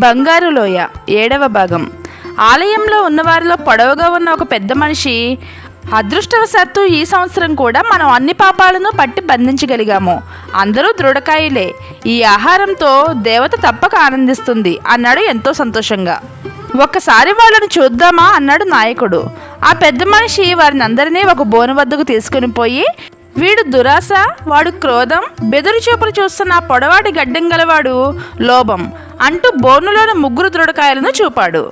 బంగారు లోయ 7వ భాగం. ఆలయంలో ఉన్నవారిలో పొడవుగా ఉన్న ఒక పెద్ద మనిషి, అదృష్టవశాత్తు ఈ సంవత్సరం కూడా మనం అన్ని పాపాలను పట్టి బంధించగలిగాము. అందరూ దృఢకాయలే. ఈ ఆహారంతో దేవత తప్పక ఆనందిస్తుంది అన్నాడు ఎంతో సంతోషంగా. ఒక్కసారి వాళ్ళను చూద్దామా అన్నాడు నాయకుడు. ఆ పెద్ద మనిషి వారిని అందరినీ ఒక బోను వద్దకు తీసుకుని పోయి, వీడు దురాశ, వాడు క్రోధం, బెదురు చూపులు చూస్తున్న పొడవాటి గడ్డం గలవాడు లోభం అంటూ బోనులోని 3 దృఢకాయలను చూపాడు.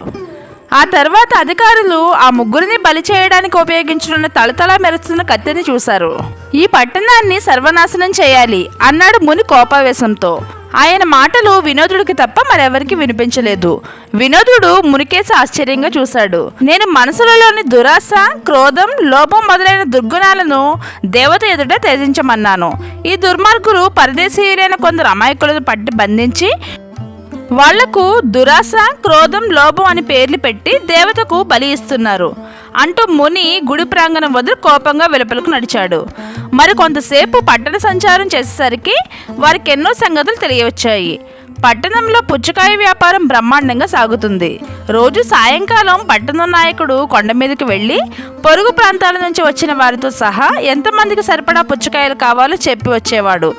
ఆ తర్వాత అధికారులు ఆ 3ని బలి చేయడానికి ఉపయోగించున్న తళతళ మెరుస్తున్న కత్తిని చూశారు. ఈ పట్టణాన్ని సర్వనాశనం చేయాలి అన్నాడు ముని కోపావేశంతో. ఆయన మాటలు వినోదుడికి తప్ప మరెవరికి వినిపించలేదు. వినోదుడు మునికేసి ఆశ్చర్యంగా చూశాడు. నేను మనసులలోని దురాశ, క్రోధం, లోభం మొదలైన దుర్గుణాలను దేవత ఎదుట త్యజించమన్నాను. ఈ దుర్మార్గులు పరదేశీయులైన కొందరు అమాయకులను పట్టి బంధించి వాళ్లకు దురాశ, క్రోధం, లోభం అని పేర్లు పెట్టి దేవతకు బలి ఇస్తున్నారు అంటూ ముని గుడి ప్రాంగణం వదిలి కోపంగా వెలుపలకు నడిచాడు. మరి కొంతసేపు పట్టణ సంచారం చేసేసరికి వారికి ఎన్నో సంగతులు తెలియవచ్చాయి. పట్టణంలో పుచ్చకాయ వ్యాపారం బ్రహ్మాండంగా సాగుతుంది. రోజు సాయంకాలం పట్టణం నాయకుడు కొండ మీదకి వెళ్ళి పొరుగు ప్రాంతాల నుంచి వచ్చిన వారితో సహా ఎంతమందికి సరిపడా పుచ్చకాయలు కావాలో చెప్పి వచ్చేవాడు.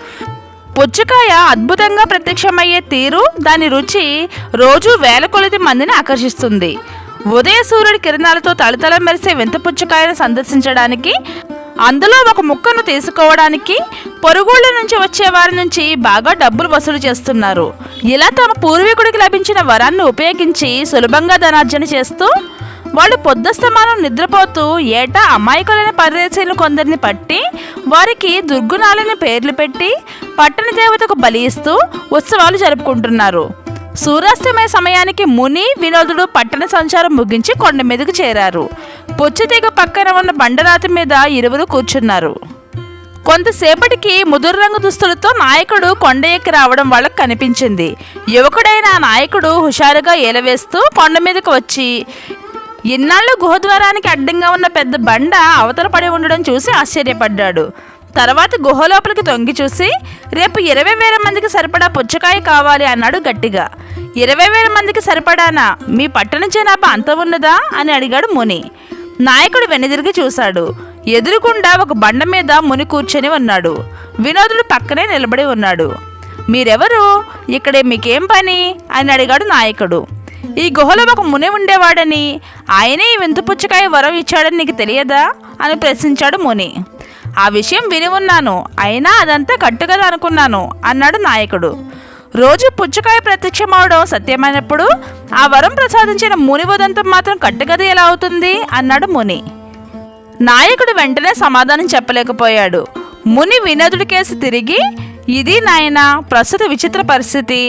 పుచ్చకాయ అద్భుతంగా ప్రత్యక్షమయ్యే తీరు, దాని రుచి రోజు వేల కొలది మందిని ఆకర్షిస్తుంది. ఉదయ సూర్యుడి కిరణాలతో తళతళ మెరిసే వింత పుచ్చకాయను సందర్శించడానికి, అందులో ఒక ముక్కను తీసుకోవడానికి పొరుగుళ్ళ నుంచి వచ్చే వారి నుంచి బాగా డబ్బులు వసూలు చేస్తున్నారు. ఇలా తమ పూర్వీకుడికి లభించిన వరాన్ని ఉపయోగించి సులభంగా ధనార్జన చేస్తూ వాళ్ళు పొద్దస్తమానం నిద్రపోతూ ఏటా అమాయకులైన పరదేశీయులు కొందరిని పట్టి వారికి దుర్గుణాలని పేర్లు పెట్టి పట్టణ దేవతకు బలి ఇస్తూ ఉత్సవాలు జరుపుకుంటున్నారు. సూర్యాస్తమయ సమయానికి ముని, వినోదుడు పట్టణ సంచారం ముగించి కొండ మీదకు చేరారు. పొచ్చితీగ పక్కన ఉన్న బండరాతి మీద ఇరువురు కూర్చున్నారు. కొంతసేపటికి ముదురు రంగు దుస్తులతో నాయకుడు కొండ ఎక్కి రావడం వాళ్ళకు కనిపించింది. యువకుడైన ఆ నాయకుడు హుషారుగా ఏలవేస్తూ కొండ మీదకు వచ్చి ఇన్నాళ్ళు గుహద్వారానికి అడ్డంగా ఉన్న పెద్ద బండ అవతల పడి ఉండడం చూసి ఆశ్చర్యపడ్డాడు. తర్వాత గుహ లోపలికి తొంగి చూసి, రేపు 20,000 మందికి సరిపడా పుచ్చకాయ కావాలి అన్నాడు గట్టిగా. 20,000 మందికి సరిపడానా? మీ పట్టణ జనాభా అంత ఉన్నదా అని అడిగాడు ముని. నాయకుడు వెనుదిరిగి చూశాడు. ఎదురుగుండా ఒక బండ మీద ముని కూర్చొని ఉన్నాడు. వినోదుడు పక్కనే నిలబడి ఉన్నాడు. మీరెవరు? ఇక్కడే మీకేం పని అని అడిగాడు నాయకుడు. ఈ గుహలో ఒక ముని ఉండేవాడని, ఆయనే ఈ వింత పుచ్చకాయ వరం ఇచ్చాడని నీకు తెలియదా అని ప్రశ్నించాడు ముని. ఆ విషయం విని ఉన్నాను, అయినా అదంతా కట్టుకదా అనుకున్నాను అన్నాడు నాయకుడు. రోజు పుచ్చకాయ ప్రత్యక్షమవడం సత్యమైనప్పుడు ఆ వరం ప్రసాదించిన ముని ఉదంతం మాత్రం కట్టుకథ ఎలా అవుతుంది అన్నాడు ముని. నాయకుడు వెంటనే సమాధానం చెప్పలేకపోయాడు. ముని వినోదుడి కేసి తిరిగి, ఇది నాయనా ప్రస్తుత విచిత్ర పరిస్థితి.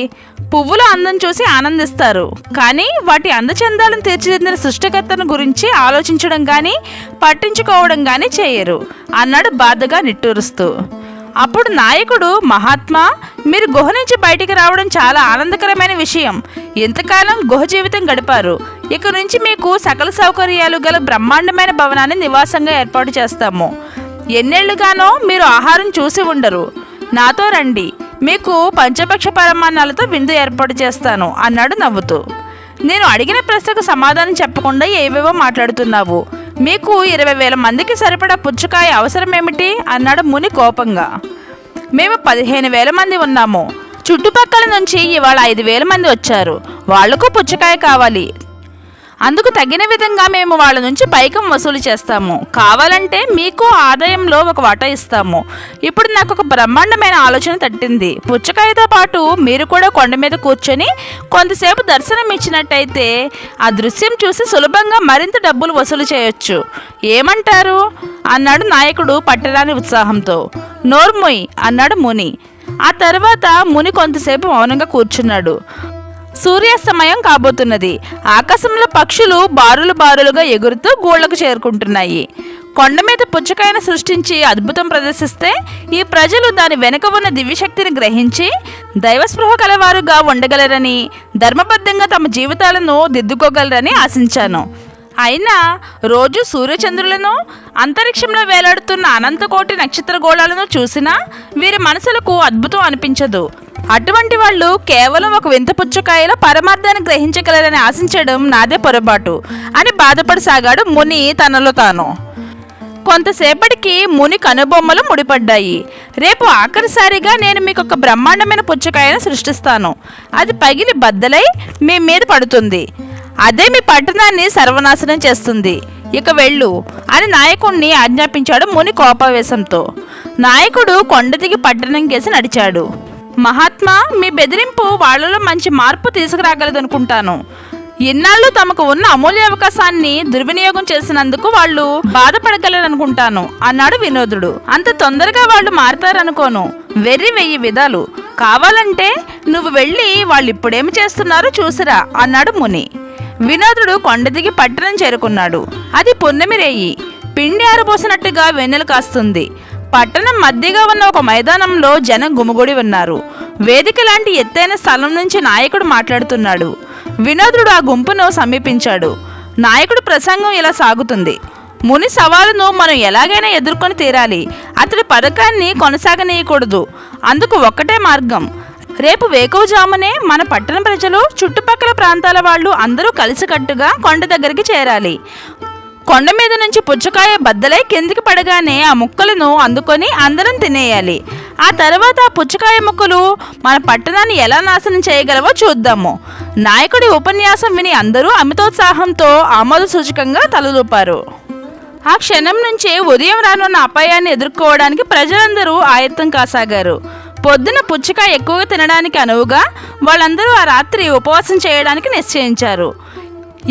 పువ్వుల అందం చూసి ఆనందిస్తారు, కానీ వాటి అందచందాలను తీర్చిదిద్దిన సృష్టికర్తను గురించి ఆలోచించడం కానీ పట్టించుకోవడం కానీ చేయరు అన్నాడు బాధగా నిట్టూరుస్తూ. అప్పుడు నాయకుడు, మహాత్మా, మీరు గుహ నుంచి బయటికి రావడం చాలా ఆనందకరమైన విషయం. ఎంతకాలం గుహ జీవితం గడిపారు. ఇక నుంచి మీకు సకల సౌకర్యాలు గల బ్రహ్మాండమైన భవనాన్ని నివాసంగా ఏర్పాటు చేస్తాము. ఎన్నేళ్లుగానో మీరు ఆహారం చూసి ఉండరు. నాతో రండి, మీకు పంచపక్ష పరమాన్నాలతో విందు ఏర్పాటు చేస్తాను అన్నాడు నవ్వుతూ. నేను అడిగిన ప్రశ్నకు సమాధానం చెప్పకుండా ఏవేవో మాట్లాడుతున్నావు. మీకు 20,000 మందికి సరిపడా పుచ్చకాయ అవసరమేమిటి అన్నాడు ముని కోపంగా. మేము 15,000 మంది ఉన్నాము. చుట్టుపక్కల నుంచి ఇవాళ 5,000 మంది వచ్చారు. వాళ్లకు పుచ్చకాయ కావాలి. అందుకు తగిన విధంగా మేము వాళ్ళ నుంచి పైకం వసూలు చేస్తాము. కావాలంటే మీకు ఆదాయంలో ఒక వాటా ఇస్తాము. ఇప్పుడు నాకు ఒక బ్రహ్మాండమైన ఆలోచన తట్టింది. పుచ్చకాయతో పాటు మీరు కూడా కొండ మీద కూర్చొని కొంతసేపు దర్శనం ఇచ్చినట్టయితే ఆ దృశ్యం చూసి సులభంగా మరింత డబ్బులు వసూలు చేయొచ్చు. ఏమంటారు అన్నాడు నాయకుడు పట్టరాని ఉత్సాహంతో. నోర్మొయ్ అన్నాడు ముని. ఆ తర్వాత ముని కొంతసేపు మౌనంగా కూర్చున్నాడు. సూర్యాస్తమయం కాబోతున్నది. ఆకాశంలో పక్షులు బారులు బారులుగా ఎగురుతూ గూళ్లకు చేరుకుంటున్నాయి. కొండ మీద పుచ్చకాయను సృష్టించి అద్భుతం ప్రదర్శిస్తే ఈ ప్రజలు దాని వెనుక ఉన్న దివ్యశక్తిని గ్రహించి దైవస్పృహ కలవారుగా ఉండగలరని, ధర్మబద్ధంగా తమ జీవితాలను దిద్దుకోగలరని ఆశించాను. అయినా రోజు సూర్యచంద్రులను, అంతరిక్షంలో వేలాడుతున్న అనంతకోటి నక్షత్ర గోళాలను చూసినా వీరి మనసులకు అద్భుతం అనిపించదు. అటువంటి వాళ్ళు కేవలం ఒక వింత పుచ్చకాయలో పరమార్థాన్ని గ్రహించగలరని ఆశించడం నాదే పొరపాటు అని బాధపడసాగాడు ముని తనలో తాను. కొంతసేపటికి ముని కనుబొమ్మలు ముడిపడ్డాయి. రేపు ఆఖరిసారిగా నేను మీకు ఒక బ్రహ్మాండమైన పుచ్చకాయను సృష్టిస్తాను. అది పగిలి బద్దలై మీ మీద పడుతుంది. అదే మీ పట్టణాన్ని సర్వనాశనం చేస్తుంది. ఇక వెళ్ళు అని నాయకుణ్ణి ఆజ్ఞాపించాడు ముని కోపావేశంతో. నాయకుడు కొండ దిగి పట్టణం కేసి నడిచాడు. మహాత్మా, మీ బెదిరింపు వాళ్లలో మంచి మార్పు తీసుకురాగలదనుకుంటాను. ఇన్నాళ్ళు తమకు ఉన్న అమూల్య అవకాశాన్ని దుర్వినియోగం చేసినందుకు వాళ్ళు బాధపడగలరనుకుంటాను అన్నాడు వినోదుడు. అంత తొందరగా వాళ్ళు మారతారనుకోను. వెర్రి 1000 విధాలు. కావాలంటే నువ్వు వెళ్ళి వాళ్ళు ఇప్పుడేమి చేస్తున్నారో చూసిరా అన్నాడు ముని. వినోదుడు కొండ దిగి పట్టణం చేరుకున్నాడు. అది పున్నమి రేయి. పిండి ఆరబోసినట్టుగా వెన్నెలు కాస్తుంది. పట్టణం మధ్యగా ఉన్న ఒక మైదానంలో జనం గుమిగూడి ఉన్నారు. వేదిక లాంటి ఎత్తైన స్థలం నుంచి నాయకుడు మాట్లాడుతున్నాడు. వినోదుడు ఆ గుంపును సమీపించాడు. నాయకుడు ప్రసంగం ఇలా సాగుతుంది. ముని సవాలును మనం ఎలాగైనా ఎదుర్కొని తీరాలి. అతడి పథకాన్ని కొనసాగనీయకూడదు. అందుకు ఒక్కటే మార్గం. రేపు వేకువజామునే మన పట్టణ ప్రజలు, చుట్టుపక్కల ప్రాంతాల వాళ్ళు అందరూ కలిసికట్టుగా కొండ దగ్గరికి చేరాలి. కొండ మీద నుంచి పుచ్చకాయ బద్దలై కిందికి పడగానే ఆ ముక్కలను అందుకొని అందరం తినేయాలి. ఆ తర్వాత ఆ పుచ్చకాయ ముక్కలు మన పట్టణాన్ని ఎలా నాశనం చేయగలవో చూద్దాము. నాయకుడి ఉపన్యాసం విని అందరూ అమితోత్సాహంతో ఆమోద సూచకంగా తలలూపారు. ఆ క్షణం నుంచే ఉదయం రానున్న అపాయాన్ని ఎదుర్కోవడానికి ప్రజలందరూ ఆయత్తం కాసాగారు. పొద్దున పుచ్చకాయ ఎక్కువగా తినడానికి అనువుగా వాళ్ళందరూ ఆ రాత్రి ఉపవాసం చేయడానికి నిశ్చయించారు.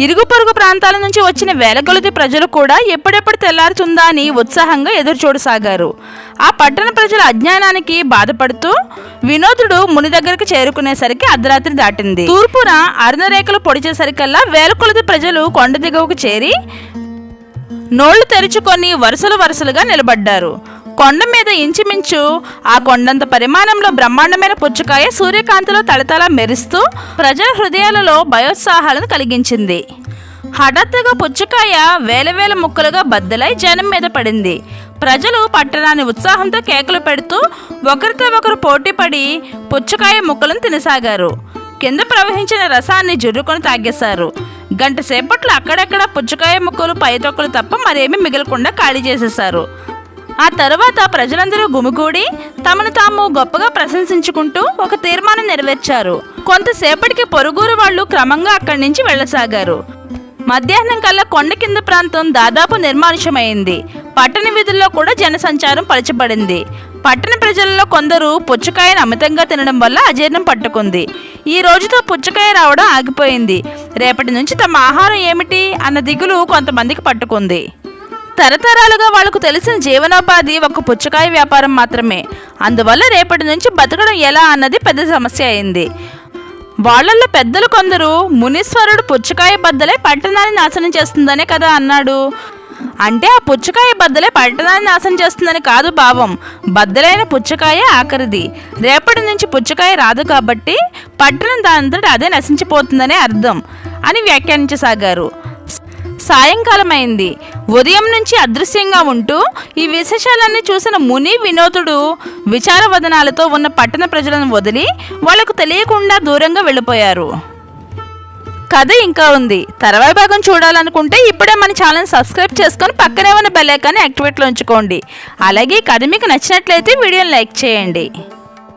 ఇరుగు పొరుగు ప్రాంతాల నుంచి వచ్చిన వేల కొలది ప్రజలు కూడా ఎప్పుడెప్పుడు తెల్లారుతుందా అని ఉత్సాహంగా ఎదురుచూడసాగారు. ఆ పట్టణ ప్రజల అజ్ఞానానికి బాధపడుతూ వినోదుడు ముని దగ్గరికి చేరుకునేసరికి అర్ధరాత్రి దాటింది. తూర్పున అరుణరేఖలు పొడిచేసరికల్లా వేల కొలది ప్రజలు కొండ దిగువకు చేరి నోళ్లు తెరుచుకొని వరుసలుగా నిలబడ్డారు. కొండ మీద ఇంచుమించు ఆ కొండంత పరిమాణంలో బ్రహ్మాండమైన పుచ్చకాయ సూర్యకాంతిలో తళతళ మెరుస్తూ ప్రజల హృదయాలలో భయోత్సాహాలను కలిగించింది. హఠాత్తుగా పుచ్చకాయ వేల ముక్కలుగా బద్దలై జనం మీద పడింది. ప్రజలు పట్టణాన్ని ఉత్సాహంతో కేకలు పెడుతూ ఒకరితో ఒకరు పోటీపడి పుచ్చకాయ ముక్కలను తినసాగారు. కింద ప్రవహించిన రసాన్ని జుర్రుకొని తాగేశారు. గంట సేపట్లో అక్కడక్కడ పుచ్చకాయ ముక్కలు, పైతొక్కలు తప్ప మరేమీ మిగలకుండా ఖాళీ చేసేశారు. ఆ తర్వాత ప్రజలందరూ గుమిగూడి తమను తాము గొప్పగా ప్రశంసించుకుంటూ ఒక తీర్మానం నెరవేర్చారు. కొంతసేపటికి పొరుగురు వాళ్ళు క్రమంగా అక్కడి నుంచి వెళ్ళసాగారు. మధ్యాహ్నం కల్లా కొండ కింద ప్రాంతం దాదాపు నిర్మానుష్యమైంది. పట్టణ వీధుల్లో కూడా జనసంచారం పలచబడింది. పట్టణ ప్రజలలో కొందరు పుచ్చకాయను అమితంగా తినడం వల్ల అజీర్ణం పట్టుకుంది. ఈ రోజుతో పుచ్చకాయ రావడం ఆగిపోయింది. రేపటి నుంచి తమ ఆహారం ఏమిటి అన్న దిగులు కొంతమందికి పట్టుకుంది. తరతరాలుగా వాళ్లకు తెలిసిన జీవనోపాధి ఒక పుచ్చకాయ వ్యాపారం మాత్రమే. అందువల్ల రేపటి నుంచి బతకడం ఎలా అన్నది పెద్ద సమస్య అయింది. వాళ్లలో పెద్దలు కొందరు మునీశ్వరుడు పుచ్చకాయ బద్దలే పట్టణాన్ని నాశనం చేస్తుందనే కదా అన్నాడు. అంటే ఆ పుచ్చకాయ బద్దలే పట్టణాన్ని నాశనం చేస్తుందని కాదు భావం. బద్దలైన పుచ్చకాయ ఆఖరిది. రేపటి నుంచి పుచ్చకాయ రాదు కాబట్టి పట్టణం దానంతట అదే నశించిపోతుందనే అర్థం అని వ్యాఖ్యానించసాగారు. సాయంకాలం అయింది. ఉదయం నుంచి అదృశ్యంగా ఉంటూ ఈ విశేషాలన్నీ చూసిన ముని, వినోదుడు విచారవదనాలతో ఉన్న పట్టణ ప్రజలను వదిలి వాళ్లకు తెలియకుండా దూరంగా వెళ్ళిపోయారు. కథ ఇంకా ఉంది. తర్వాయి భాగం చూడాలనుకుంటే ఇప్పుడే మన ఛానల్ సబ్స్క్రైబ్ చేసుకొని పక్కనే ఉన్న బెల్ ఐకాన్ని యాక్టివేట్లో ఉంచుకోండి. అలాగే కథ మీకు నచ్చినట్లయితే వీడియోని లైక్ చేయండి.